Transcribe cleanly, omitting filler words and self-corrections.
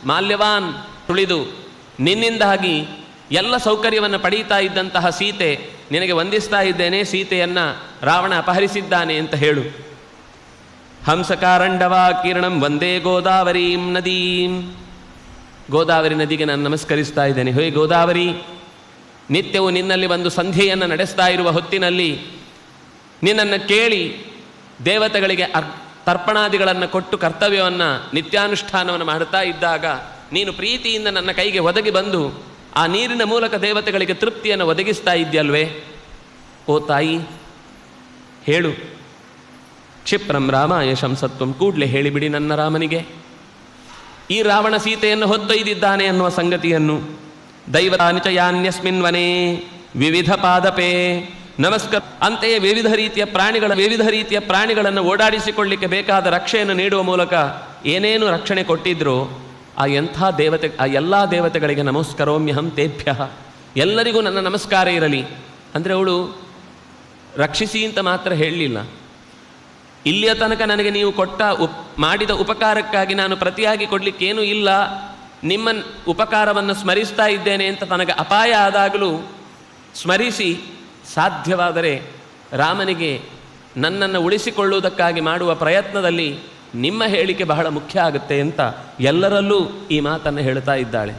ಮಾಲ್ಯವಾನ್ ತುಳಿದು ನಿನ್ನಿಂದಾಗಿ ಎಲ್ಲ ಸೌಕರ್ಯವನ್ನು ಪಡೀತಾ ಇದ್ದಂತಹ ಸೀತೆ, ನಿನಗೆ ವಂದಿಸ್ತಾ ಇದ್ದೇನೆ, ಸೀತೆಯನ್ನು ರಾವಣ ಅಪಹರಿಸಿದ್ದಾನೆ ಅಂತ ಹೇಳು. ಹಂಸಕಾರಂಡವಾ ಕಿರಣಂ ವಂದೇ ಗೋದಾವರೀಂ ನದೀಂ. ಗೋದಾವರಿ ನದಿಗೆ ನಾನು ನಮಸ್ಕರಿಸ್ತಾ ಇದ್ದೇನೆ. ಹೇ ಗೋದಾವರಿ, ನಿತ್ಯವೂ ನಿನ್ನಲ್ಲಿ ಒಂದು ಸಂಧ್ಯೆಯನ್ನು ನಡೆಸ್ತಾ ಇರುವ ಹೊತ್ತಿನಲ್ಲಿ ನಿನ್ನನ್ನು ಕೇಳಿ ದೇವತೆಗಳಿಗೆ ತರ್ಪಣಾದಿಗಳನ್ನು ಕೊಟ್ಟು ಕರ್ತವ್ಯವನ್ನು ನಿತ್ಯಾನುಷ್ಠಾನವನ್ನು ಮಾಡ್ತಾ ಇದ್ದಾಗ ನೀನು ಪ್ರೀತಿಯಿಂದ ನನ್ನ ಕೈಗೆ ಒದಗಿ ಬಂದು ಆ ನೀರಿನ ಮೂಲಕ ದೇವತೆಗಳಿಗೆ ತೃಪ್ತಿಯನ್ನು ಒದಗಿಸ್ತಾ ಇದ್ಯಲ್ವೇ? ಓ ತಾಯಿ, ಹೇಳು. ಕ್ಷಿಪ್ರಂ ರಾಮಾಯ ಶಂಸತ್ವಂ, ಕೂಡಲೇ ಹೇಳಿಬಿಡಿ ನನ್ನ ರಾಮನಿಗೆ ಈ ರಾವಣ ಸೀತೆಯನ್ನು ಹೊತ್ತೊಯ್ದಿದ್ದಾನೆ ಅನ್ನುವ ಸಂಗತಿಯನ್ನು. ದೈವತಾನಿಚಯಾನ್ಯಸ್ಮಿನ್ ವನೇ ವಿವಿಧ ಪಾದಪೇ ನಮಸ್ಕಾರ. ಅಂತೆಯೇ ವಿವಿಧ ರೀತಿಯ ಪ್ರಾಣಿಗಳನ್ನು ಓಡಾಡಿಸಿಕೊಳ್ಳಿಕ್ಕೆ ಬೇಕಾದ ರಕ್ಷೆಯನ್ನು ನೀಡುವ ಮೂಲಕ ಏನೇನು ರಕ್ಷಣೆ ಕೊಟ್ಟಿದ್ರೋ ಆ ಎಲ್ಲ ದೇವತೆಗಳಿಗೆ ನಮಸ್ಕರೋಮ್ಯಹಂ ತೇಭ್ಯ, ಎಲ್ಲರಿಗೂ ನನ್ನ ನಮಸ್ಕಾರ ಇರಲಿ. ಅಂದರೆ ಅವಳು ರಕ್ಷಿಸಿ ಅಂತ ಮಾತ್ರ ಹೇಳಲಿಲ್ಲ. ಇಲ್ಲಿಯ ತನಕ ನನಗೆ ನೀವು ಮಾಡಿದ ಉಪಕಾರಕ್ಕಾಗಿ ನಾನು ಪ್ರತಿಯಾಗಿ ಕೊಡಲಿಕ್ಕೇನೂ ಇಲ್ಲ, ನಿಮ್ಮ ಉಪಕಾರವನ್ನು ಸ್ಮರಿಸ್ತಾ ಇದ್ದೇನೆ ಅಂತ ತನಗೆ ಅಪಾಯ ಆದಾಗಲೂ ಸ್ಮರಿಸಿ ಸಾಧ್ಯವಾದರೆ ರಾಮನಿಗೆ ನನ್ನನ್ನು ಉಳಿಸಿಕೊಳ್ಳುವುದಕ್ಕಾಗಿ ಮಾಡುವ ಪ್ರಯತ್ನದಲ್ಲಿ ನಿಮ್ಮ ಹೇಳಿಕೆ ಬಹಳ ಮುಖ್ಯ ಆಗುತ್ತೆ ಅಂತ ಎಲ್ಲರಲ್ಲೂ ಈ ಮಾತನ್ನು ಹೇಳ್ತಾ ಇದ್ದಾಳೆ.